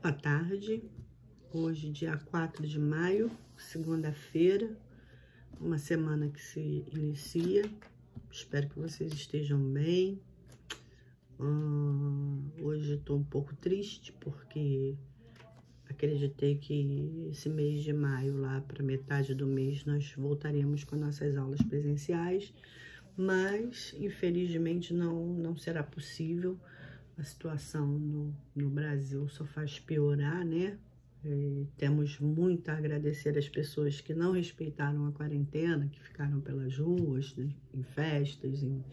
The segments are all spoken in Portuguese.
Boa tarde, hoje dia 4 de maio, segunda-feira, uma semana que se inicia. Espero que vocês estejam bem. Hoje estou um pouco triste porque acreditei que esse mês de maio, lá para metade do mês, nós voltaremos com nossas aulas presenciais, mas infelizmente não será possível. A situação no Brasil só faz piorar, né? Temos muito a agradecer às pessoas que não respeitaram a quarentena, que ficaram pelas ruas, né? Em festas, em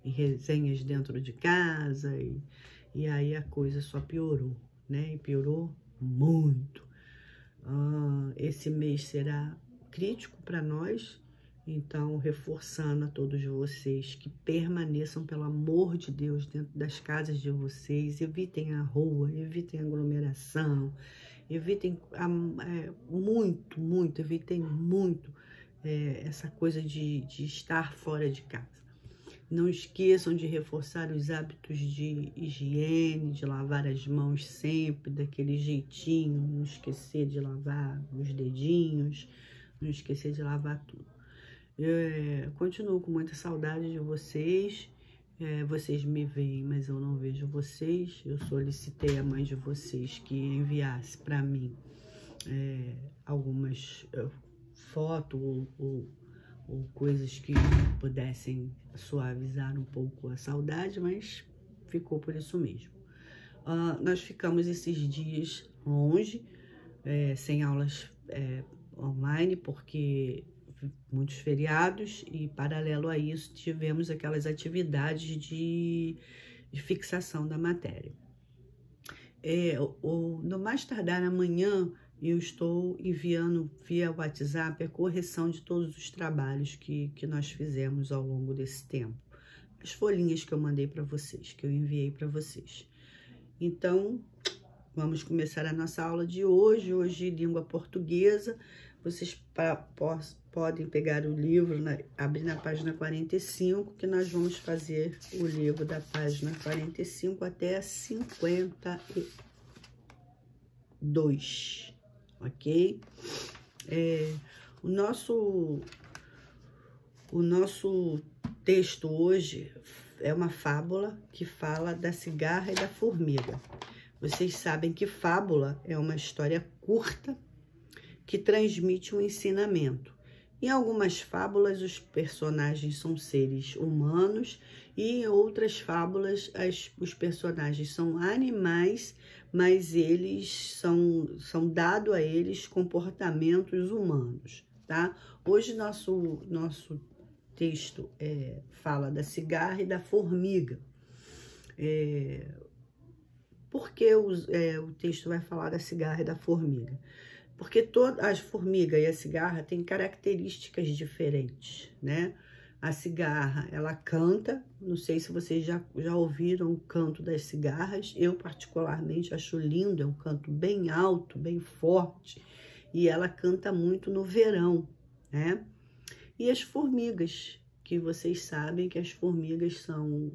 resenhas dentro de casa, e aí a coisa só piorou, né? E piorou muito. Esse mês será crítico para nós. Então, reforçando a todos vocês que permaneçam, pelo amor de Deus, dentro das casas de vocês, evitem a rua, evitem a aglomeração, evitem evitem muito essa coisa de estar fora de casa. Não esqueçam de reforçar os hábitos de higiene, de lavar as mãos sempre, daquele jeitinho, não esquecer de lavar os dedinhos, não esquecer de lavar tudo. Continuo com muita saudade de vocês. Vocês me veem, mas eu não vejo vocês. Eu solicitei à mãe de vocês que enviasse para mim algumas fotos ou coisas que pudessem suavizar um pouco a saudade, mas ficou por isso mesmo. Nós ficamos esses dias longe, sem aulas online, porque muitos feriados, e paralelo a isso tivemos aquelas atividades de fixação da matéria. No mais tardar amanhã eu estou enviando via WhatsApp a correção de todos os trabalhos que nós fizemos ao longo desse tempo, as folhinhas que eu mandei para vocês, que eu enviei para vocês. Então, vamos começar a nossa aula de hoje, língua portuguesa. Vocês podem pegar o livro, abrir na página 45, que nós vamos fazer o livro da página 45 até a 52, ok? O nosso texto hoje é uma fábula que fala da cigarra e da formiga. Vocês sabem que fábula é uma história curta que transmite um ensinamento. Em algumas fábulas, os personagens são seres humanos, e em outras fábulas, os personagens são animais, mas eles são dados a eles comportamentos humanos, tá? Hoje, nosso texto fala da cigarra e da formiga. Por que o texto vai falar da cigarra e da formiga? Porque todas as formigas e a cigarra têm características diferentes, né? A cigarra, ela canta, não sei se vocês já ouviram o canto das cigarras. Eu particularmente acho lindo, é um canto bem alto, bem forte, e ela canta muito no verão, né? E as formigas, que vocês sabem que as formigas são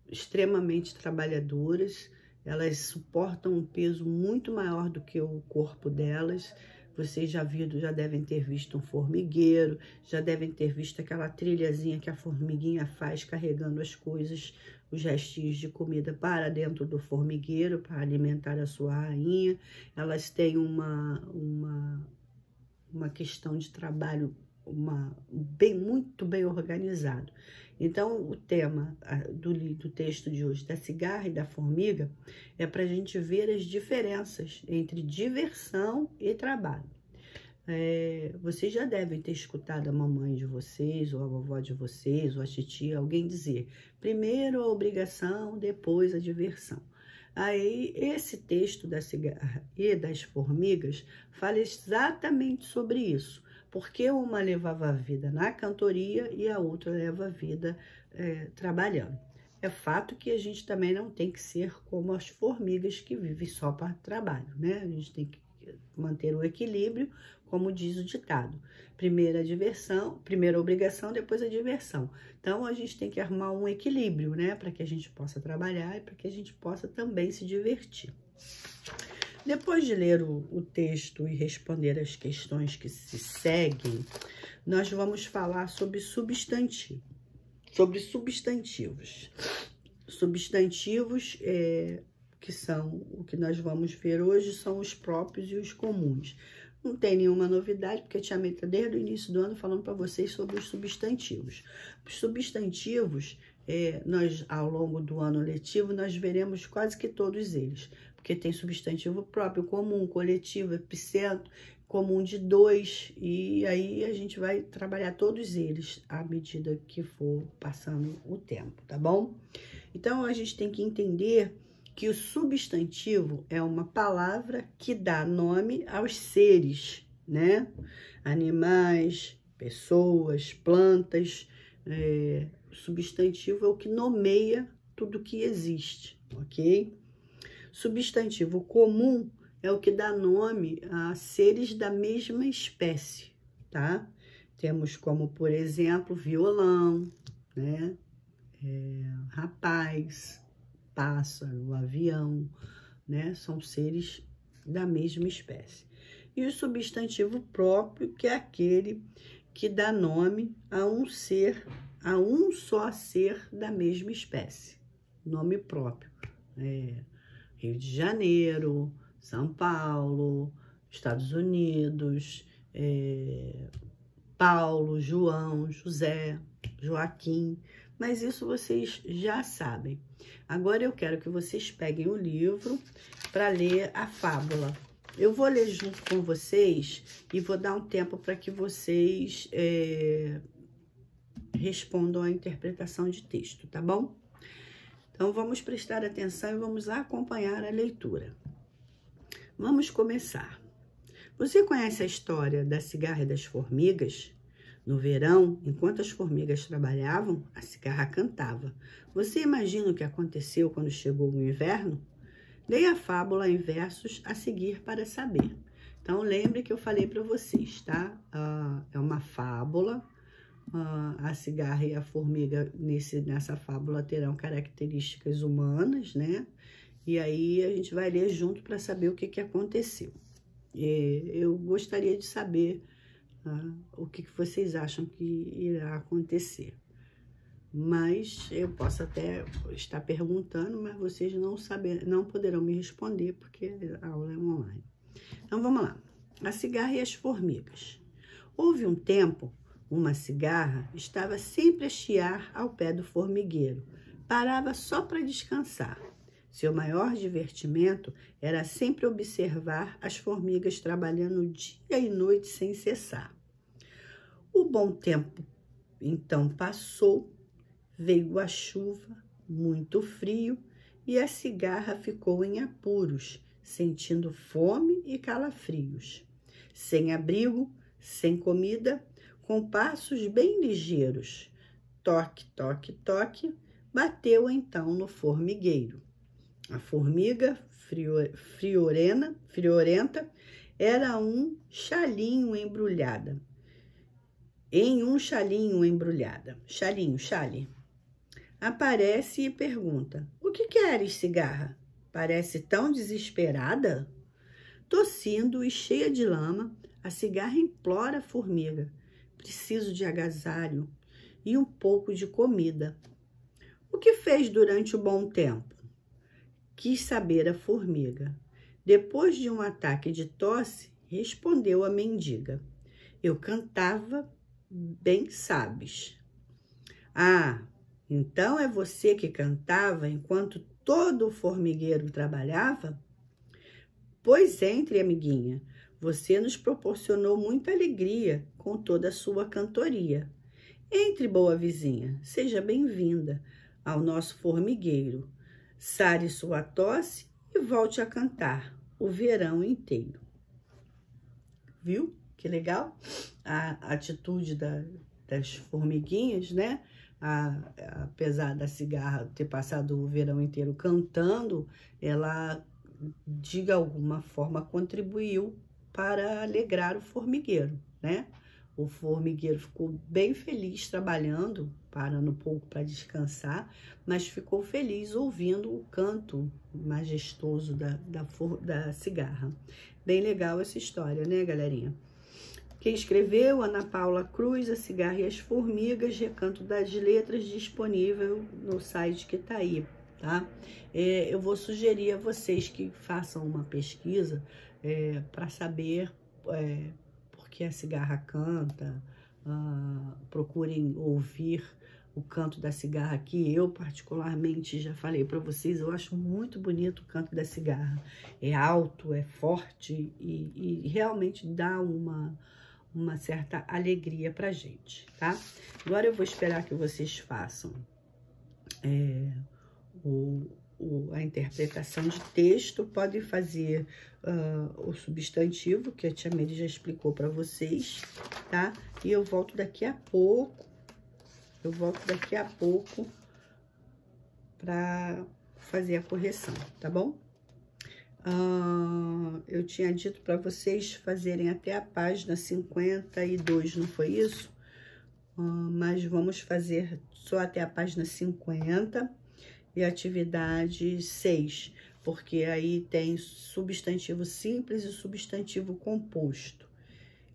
extremamente trabalhadoras. Elas suportam um peso muito maior do que o corpo delas. Vocês já devem ter visto um formigueiro, já devem ter visto aquela trilhazinha que a formiguinha faz carregando as coisas, os restinhos de comida para dentro do formigueiro, para alimentar a sua rainha. Elas têm uma questão de trabalho muito bem organizado. Então, o tema do texto de hoje, da cigarra e da formiga, é para a gente ver as diferenças entre diversão e trabalho. Vocês já devem ter escutado a mamãe de vocês, ou a vovó de vocês, ou a titia, alguém dizer: primeiro a obrigação, depois a diversão. Aí, esse texto da cigarra e das formigas fala exatamente sobre isso. Porque uma levava a vida na cantoria e a outra leva a vida trabalhando. É fato que a gente também não tem que ser como as formigas que vivem só para trabalho, né? A gente tem que manter o equilíbrio, como diz o ditado. Primeiro a diversão, primeiro a obrigação, depois a diversão. Então, a gente tem que arrumar um equilíbrio, né? Para que a gente possa trabalhar e para que a gente possa também se divertir. Depois de ler o texto e responder as questões que se seguem, nós vamos falar sobre substantivo. Sobre substantivos. Substantivos, que são o que nós vamos ver hoje, são os próprios e os comuns. Não tem nenhuma novidade, porque a Tia May está desde o início do ano falando para vocês sobre os substantivos. Os substantivos, nós, ao longo do ano letivo, nós veremos quase que todos eles. Porque tem substantivo próprio, comum, coletivo, epicentro, comum de dois, e aí a gente vai trabalhar todos eles à medida que for passando o tempo, tá bom? Então, a gente tem que entender que o substantivo é uma palavra que dá nome aos seres, né? Animais, pessoas, plantas. O substantivo é o que nomeia tudo que existe, ok? Substantivo comum é o que dá nome a seres da mesma espécie, tá? Temos como, por exemplo, violão, né? Rapaz, pássaro, avião, né? São seres da mesma espécie. E o substantivo próprio, que é aquele que dá nome a um ser, a um só ser da mesma espécie. Nome próprio. Rio de Janeiro, São Paulo, Estados Unidos, Paulo, João, José, Joaquim. Mas isso vocês já sabem. Agora eu quero que vocês peguem o livro para ler a fábula. Eu vou ler junto com vocês e vou dar um tempo para que vocês respondam a interpretação de texto, tá bom? Então, vamos prestar atenção e vamos acompanhar a leitura. Vamos começar. Você conhece a história da cigarra e das formigas? No verão, enquanto as formigas trabalhavam, a cigarra cantava. Você imagina o que aconteceu quando chegou o inverno? Leia a fábula em versos a seguir para saber. Então, lembre que eu falei para vocês, tá? É uma fábula. A cigarra e a formiga nessa fábula terão características humanas, né? E aí a gente vai ler junto para saber o que aconteceu. Eu gostaria de saber o que vocês acham que irá acontecer. Mas eu posso até estar perguntando, mas vocês não poderão me responder, porque a aula é online. Então, vamos lá. A cigarra e as formigas. Houve um tempo, uma cigarra estava sempre a chiar ao pé do formigueiro. Parava só para descansar. Seu maior divertimento era sempre observar as formigas trabalhando dia e noite sem cessar. O bom tempo então passou, veio a chuva, muito frio, e a cigarra ficou em apuros, sentindo fome e calafrios. Sem abrigo, sem comida, com passos bem ligeiros. Toque, toque, toque, bateu então no formigueiro. A formiga friorenta era um chalinho embrulhada. Chalinho, chale. Aparece e pergunta: o que queres, cigarra? Parece tão desesperada. Tossindo e cheia de lama, a cigarra implora a formiga: preciso de agasalho e um pouco de comida. O que fez durante o bom tempo? Quis saber a formiga. Depois de um ataque de tosse, respondeu a mendiga: eu cantava, bem sabes. Ah, então é você que cantava enquanto todo o formigueiro trabalhava? Pois entre, amiguinha, você nos proporcionou muita alegria com toda a sua cantoria. Entre, boa vizinha, seja bem-vinda ao nosso formigueiro. Sare sua tosse e volte a cantar o verão inteiro. Viu? Que legal? A atitude das formiguinhas, né? Apesar da cigarra ter passado o verão inteiro cantando, ela de alguma forma contribuiu para alegrar o formigueiro, né? O formigueiro ficou bem feliz trabalhando, parando um pouco para descansar, mas ficou feliz ouvindo o canto majestoso da cigarra. Bem legal essa história, né, galerinha? Quem escreveu? Ana Paula Cruz, A Cigarra e as Formigas, Recanto das Letras, disponível no site que tá aí, tá? Eu vou sugerir a vocês que façam uma pesquisa para saber por que a cigarra canta, procurem ouvir o canto da cigarra, que eu particularmente já falei para vocês, eu acho muito bonito o canto da cigarra. É alto, é forte e realmente dá uma certa alegria pra gente, tá? Agora eu vou esperar que vocês façam a interpretação de texto. Podem fazer o substantivo, que a tia Mary já explicou pra vocês, tá? E eu volto daqui a pouco. Pra fazer a correção, tá bom? Eu tinha dito para vocês fazerem até a página 52, não foi isso? Mas vamos fazer só até a página 50 e atividade 6, porque aí tem substantivo simples e substantivo composto,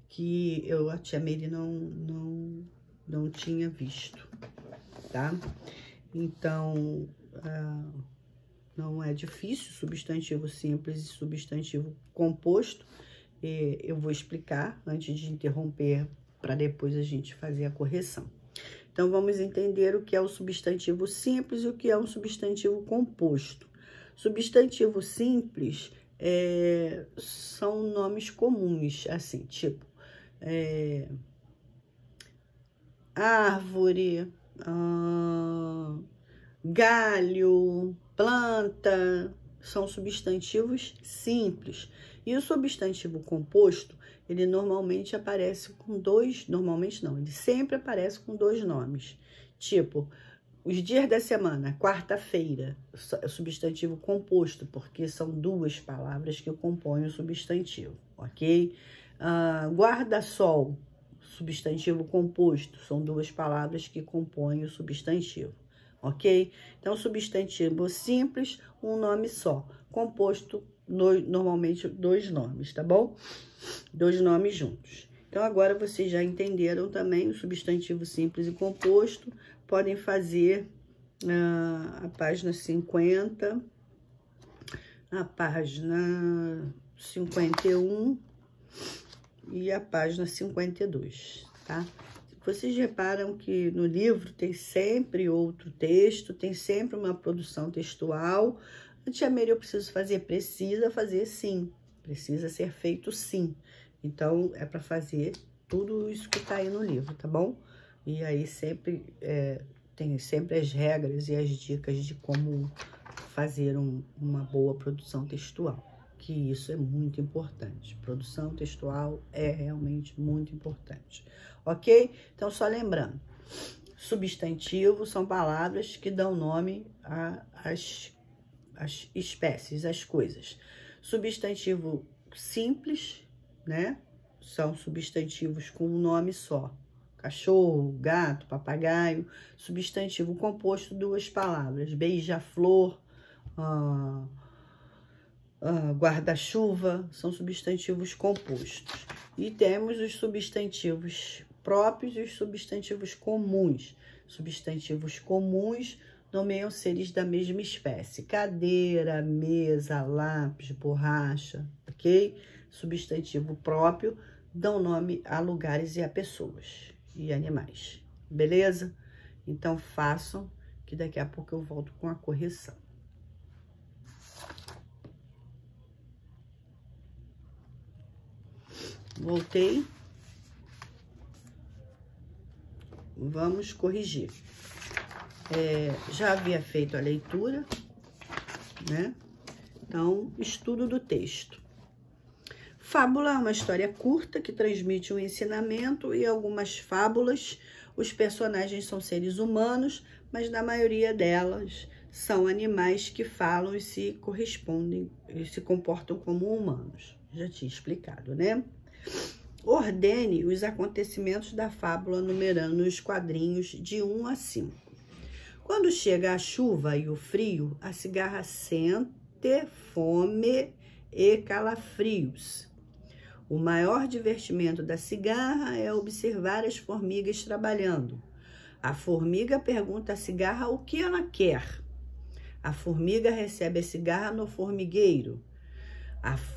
que a tia Mary não tinha visto, tá? Então, não é difícil, substantivo simples e substantivo composto. Eu vou explicar antes de interromper, para depois a gente fazer a correção. Então, vamos entender o que é o substantivo simples e o que é um substantivo composto. Substantivo simples são nomes comuns, assim, tipo árvore, galho, planta, são substantivos simples. E o substantivo composto, ele normalmente aparece com ele sempre aparece com dois nomes. Tipo, os dias da semana, quarta-feira, é substantivo composto, porque são duas palavras que compõem o substantivo, ok? Guarda-sol, substantivo composto, são duas palavras que compõem o substantivo. Ok? Então, substantivo simples, um nome só. Composto, normalmente, dois nomes, tá bom? Dois nomes juntos. Então, agora vocês já entenderam também o substantivo simples e composto. Podem fazer a página 50, a página 51 e a página 52, tá? Vocês reparam que no livro tem sempre outro texto, tem sempre uma produção textual. A tia Mary, eu preciso fazer? Precisa fazer sim, precisa ser feito sim. Então, é para fazer tudo isso que tá aí no livro, tá bom? E aí sempre tem sempre as regras e as dicas de como fazer uma boa produção textual, que isso é muito importante. Produção textual é realmente muito importante. Ok? Então, só lembrando, substantivos são palavras que dão nome às espécies, às coisas. Substantivo simples, né? São substantivos com um nome só. Cachorro, gato, papagaio. Substantivo composto, duas palavras. Beija-flor, guarda-chuva, são substantivos compostos. E temos os substantivos próprios e os substantivos comuns. Substantivos comuns nomeiam seres da mesma espécie. Cadeira, mesa, lápis, borracha, ok? Substantivo próprio dão nome a lugares e a pessoas e animais, beleza? Então, façam, que daqui a pouco eu volto com a correção. Voltei. Vamos corrigir. Já havia feito a leitura, né? Então, estudo do texto. Fábula é uma história curta que transmite um ensinamento. E algumas fábulas, os personagens são seres humanos, mas na maioria delas são animais que falam e se correspondem, e se comportam como humanos. Já tinha explicado, né? Ordene os acontecimentos da fábula numerando os quadrinhos de 1 a 5. Quando chega a chuva e o frio, a cigarra sente fome e calafrios. O maior divertimento da cigarra é observar as formigas trabalhando. A formiga pergunta à cigarra o que ela quer. A formiga recebe a cigarra no formigueiro.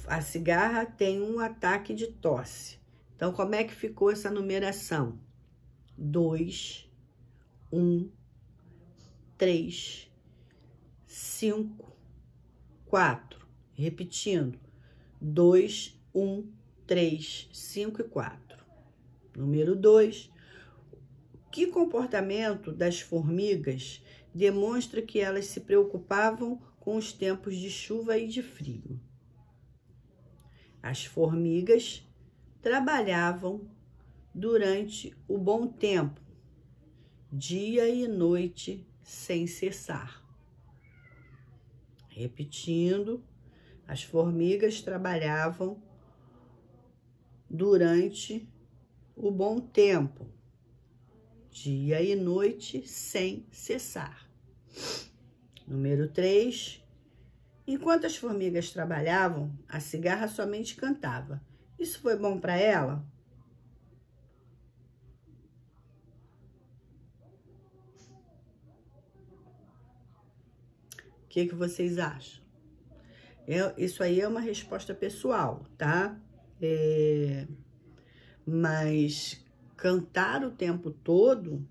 A cigarra tem um ataque de tosse. Então, como é que ficou essa numeração? 2, 1, 3, 5, 4. Repetindo. 2, 1, 3, 5 e 4. Número 2. Que comportamento das formigas demonstra que elas se preocupavam com os tempos de chuva e de frio? As formigas trabalhavam durante o bom tempo, dia e noite, sem cessar. Repetindo, as formigas trabalhavam durante o bom tempo, dia e noite, sem cessar. Número 3. Enquanto as formigas trabalhavam, a cigarra somente cantava. Isso foi bom para ela? O que vocês acham? Isso aí é uma resposta pessoal, tá? Mas cantar o tempo todo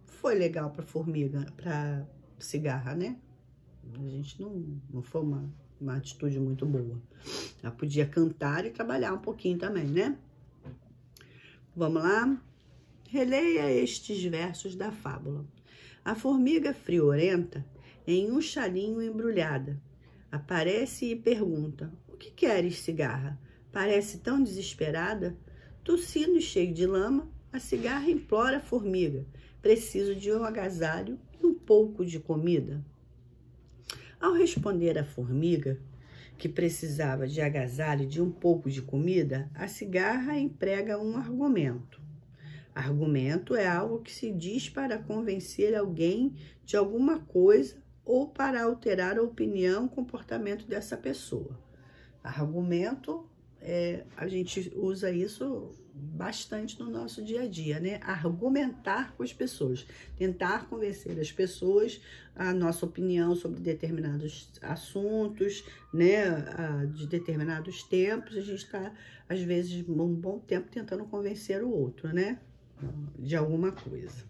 foi legal para formiga, para cigarra, né? A gente não foi uma atitude muito boa. Ela podia cantar e trabalhar um pouquinho também, né? Vamos lá? Releia estes versos da fábula. A formiga friorenta, em um chalinho embrulhada, aparece e pergunta: o que queres, cigarra? Parece tão desesperada. Tossindo e cheio de lama, a cigarra implora a formiga: preciso de um agasalho e um pouco de comida. Ao responder à formiga que precisava de agasalho e de um pouco de comida, a cigarra emprega um argumento. Argumento é algo que se diz para convencer alguém de alguma coisa ou para alterar a opinião ou comportamento dessa pessoa. Argumento, a gente usa isso bastante no nosso dia a dia, né? Argumentar com as pessoas, tentar convencer as pessoas a nossa opinião sobre determinados assuntos, né? De determinados tempos, a gente está, às vezes, um bom tempo tentando convencer o outro, né? De alguma coisa.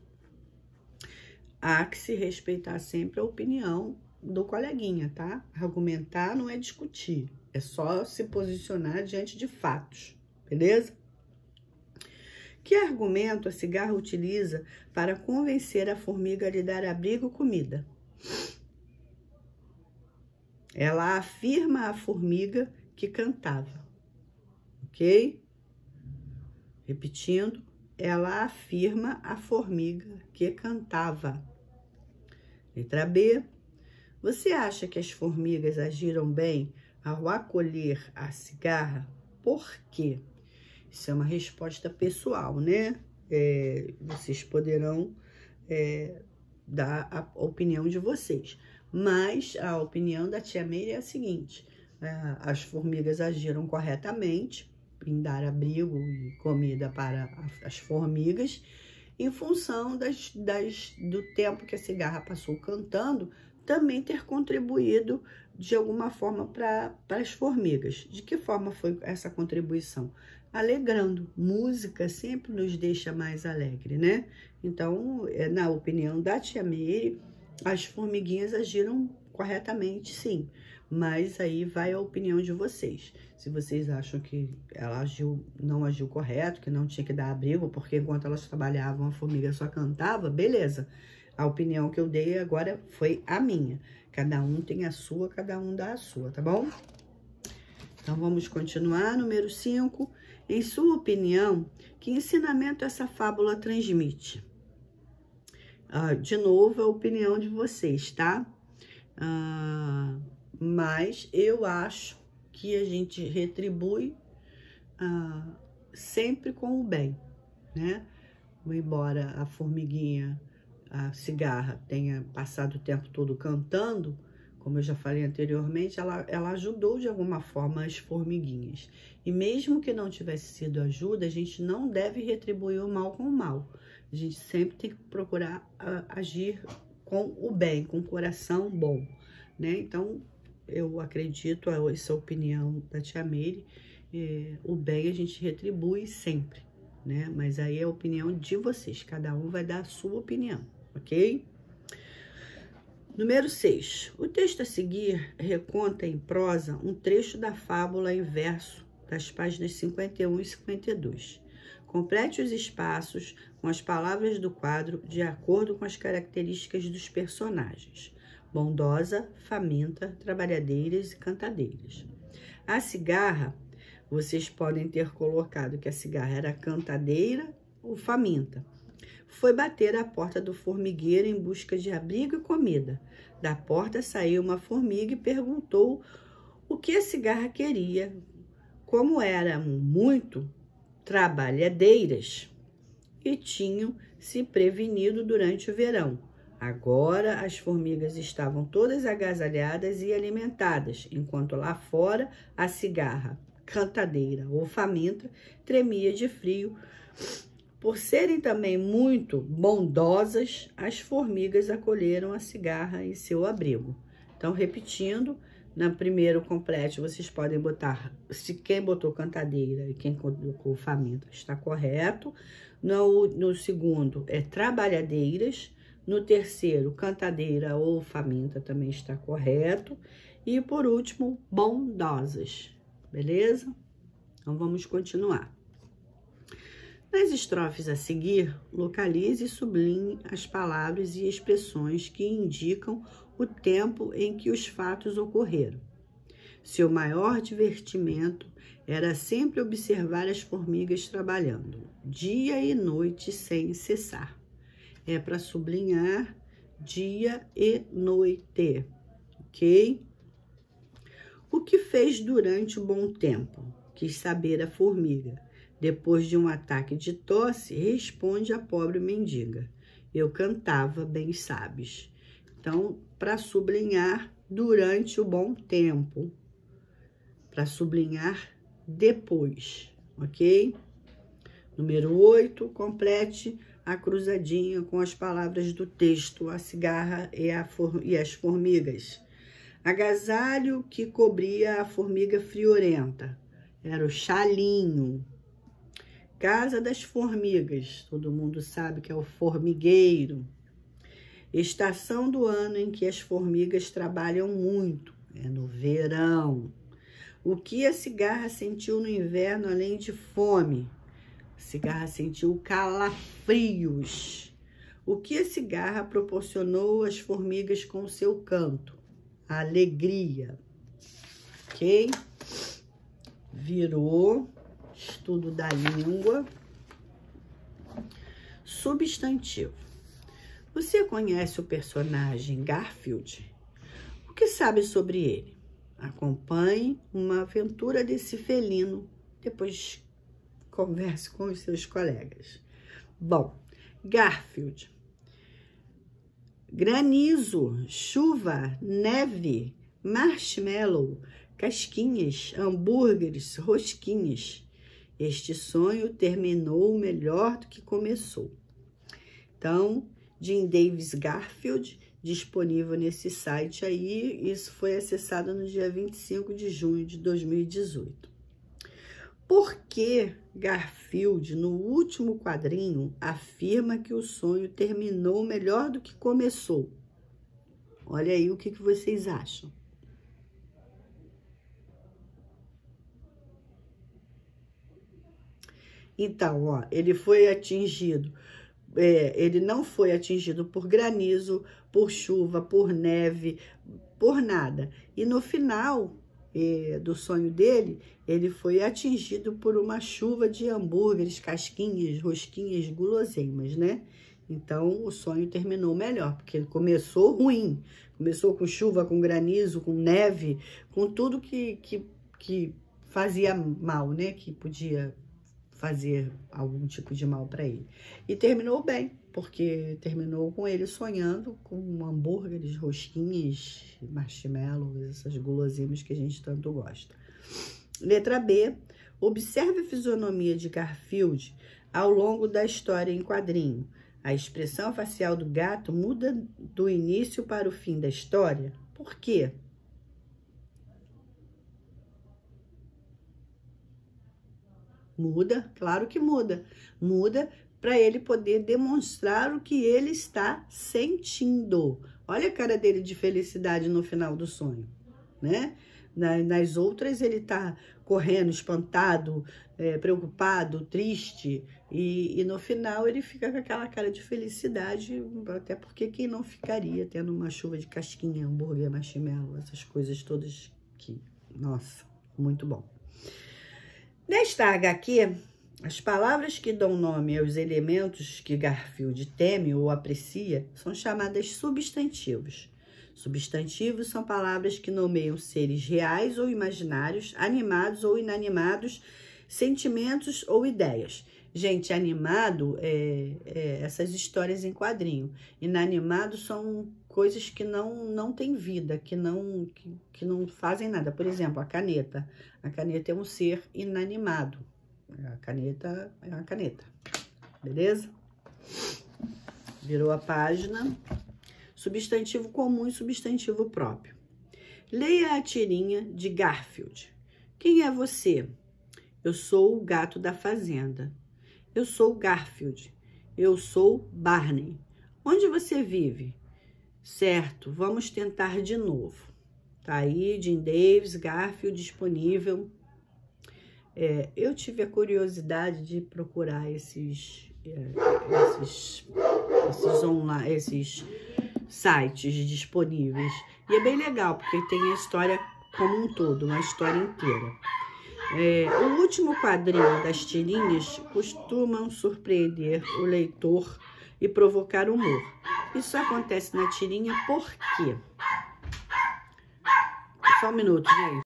Há que se respeitar sempre a opinião do coleguinha, tá? Argumentar não é discutir, é só se posicionar diante de fatos, beleza? Que argumento a cigarra utiliza para convencer a formiga a lhe dar abrigo e comida? Ela afirma à formiga que cantava, ok? Repetindo, ela afirma à formiga que cantava. Letra B. Você acha que as formigas agiram bem ao acolher a cigarra? Por quê? Isso é uma resposta pessoal, né? Vocês poderão dar a opinião de vocês. Mas a opinião da tia Meire é a seguinte: as formigas agiram corretamente em dar abrigo e comida para as formigas, em função do tempo que a cigarra passou cantando, também ter contribuído de alguma forma para as formigas. De que forma foi essa contribuição? Alegrando. Música sempre nos deixa mais alegre, né? Então, na opinião da tia Meire, as formiguinhas agiram corretamente, sim. Mas aí vai a opinião de vocês. Se vocês acham que ela não agiu correto, que não tinha que dar abrigo, porque enquanto elas trabalhavam a formiga só cantava, beleza. A opinião que eu dei agora foi a minha. Cada um tem a sua, cada um dá a sua, tá bom? Então, vamos continuar. Número 5. Em sua opinião, que ensinamento essa fábula transmite? De novo, a opinião de vocês, tá? Mas eu acho que a gente retribui sempre com o bem, né? Embora a formiguinha, a cigarra, tenha passado o tempo todo cantando, como eu já falei anteriormente, ela ajudou de alguma forma as formiguinhas. E mesmo que não tivesse sido ajuda, a gente não deve retribuir o mal com o mal. A gente sempre tem que procurar agir com o bem, com o coração bom, né? Então, eu acredito, essa é a opinião da tia Meire, o bem a gente retribui sempre, né? Mas aí é a opinião de vocês, cada um vai dar a sua opinião, ok? Número 6. O texto a seguir reconta em prosa um trecho da fábula em verso, das páginas 51 e 52. Complete os espaços com as palavras do quadro de acordo com as características dos personagens: bondosa, faminta, trabalhadeiras e cantadeiras. A cigarra, vocês podem ter colocado que a cigarra era cantadeira ou faminta. Foi bater à porta do formigueiro em busca de abrigo e comida. Da porta saiu uma formiga e perguntou o que a cigarra queria. Como eram muito trabalhadeiras e tinham se prevenido durante o verão, agora as formigas estavam todas agasalhadas e alimentadas, enquanto lá fora a cigarra, cantadeira ou faminta, tremia de frio. Por serem também muito bondosas, as formigas acolheram a cigarra em seu abrigo. Então, repetindo, no primeiro complete, vocês podem botar, se quem botou cantadeira e quem colocou faminta está correto. No segundo, é trabalhadeiras. No terceiro, cantadeira ou faminta também está correto. E por último, bondosas. Beleza? Então, vamos continuar. Nas estrofes a seguir, localize e sublinhe as palavras e expressões que indicam o tempo em que os fatos ocorreram. Seu maior divertimento era sempre observar as formigas trabalhando, dia e noite sem cessar. É para sublinhar dia e noite, ok? O que fez durante o bom tempo? Quis saber a formiga. Depois de um ataque de tosse, responde a pobre mendiga: eu cantava, bem sabes. Então, para sublinhar durante o bom tempo, para sublinhar depois, ok? Número 8, complete a cruzadinha com as palavras do texto, a cigarra e as formigas. Agasalho que cobria a formiga friorenta, era o chalinho. Casa das formigas, todo mundo sabe que é o formigueiro. Estação do ano em que as formigas trabalham muito, é no verão. O que a cigarra sentiu no inverno além de fome? A cigarra sentiu calafrios. O que a cigarra proporcionou às formigas com o seu canto? A alegria. Ok? Virou. Estudo da língua. Substantivo. Você conhece o personagem Garfield? O que sabe sobre ele? Acompanhe uma aventura desse felino. Depois converse com os seus colegas. Bom, Garfield. Granizo, chuva, neve, marshmallow, casquinhas, hambúrgueres, rosquinhas. Este sonho terminou melhor do que começou. Então, Jim Davis Garfield, disponível nesse site aí. Isso foi acessado no dia 25 de junho de 2018. Por que Garfield, no último quadrinho, afirma que o sonho terminou melhor do que começou? Olha aí o que vocês acham. Então, ó, ele foi atingido, ele não foi atingido por granizo, por chuva, por neve, por nada. E no final do sonho dele, ele foi atingido por uma chuva de hambúrgueres, casquinhas, rosquinhas, guloseimas, né? Então, o sonho terminou melhor, porque ele começou ruim, Começou com chuva, com granizo, com neve, com tudo que fazia mal, né? Que podia fazer algum tipo de mal para ele. E terminou bem, porque terminou com ele sonhando com hambúrgueres, rosquinhas, marshmallows, essas guloseimas que a gente tanto gosta. Letra B. Observe a fisionomia de Garfield ao longo da história em quadrinho. A expressão facial do gato muda do início para o fim da história. Por quê? Muda, claro que muda. Muda para ele poder demonstrar o que ele está sentindo. Olha a cara dele de felicidade no final do sonho, né? Nas outras ele tá correndo, espantado, preocupado, triste. E no final ele fica com aquela cara de felicidade, até porque quem não ficaria tendo uma chuva de casquinha, hambúrguer, marshmallow, essas coisas todas que, nossa, muito bom. Nesta HQ, as palavras que dão nome aos elementos que Garfield teme ou aprecia são chamadas substantivos. Substantivos são palavras que nomeiam seres reais ou imaginários, animados ou inanimados, sentimentos ou ideias. Gente, animado essas histórias em quadrinho. Inanimado são coisas que não têm vida, que não fazem nada. Por exemplo, a caneta. A caneta é um ser inanimado. A caneta é uma caneta. Beleza? Virou a página. Substantivo comum e substantivo próprio. Leia a tirinha de Garfield. Quem é você? Eu sou o gato da fazenda. Eu sou Garfield. Eu sou Barney. Onde você vive? Certo, vamos tentar de novo. Tá aí, Jim Davis, Garfield disponível. Eu tive a curiosidade de procurar esses sites disponíveis. E é bem legal, porque tem a história como um todo, uma história inteira. O último quadrinho das tirinhas costumam surpreender o leitor e provocar humor. Isso acontece na tirinha por quê? Só um minuto, gente.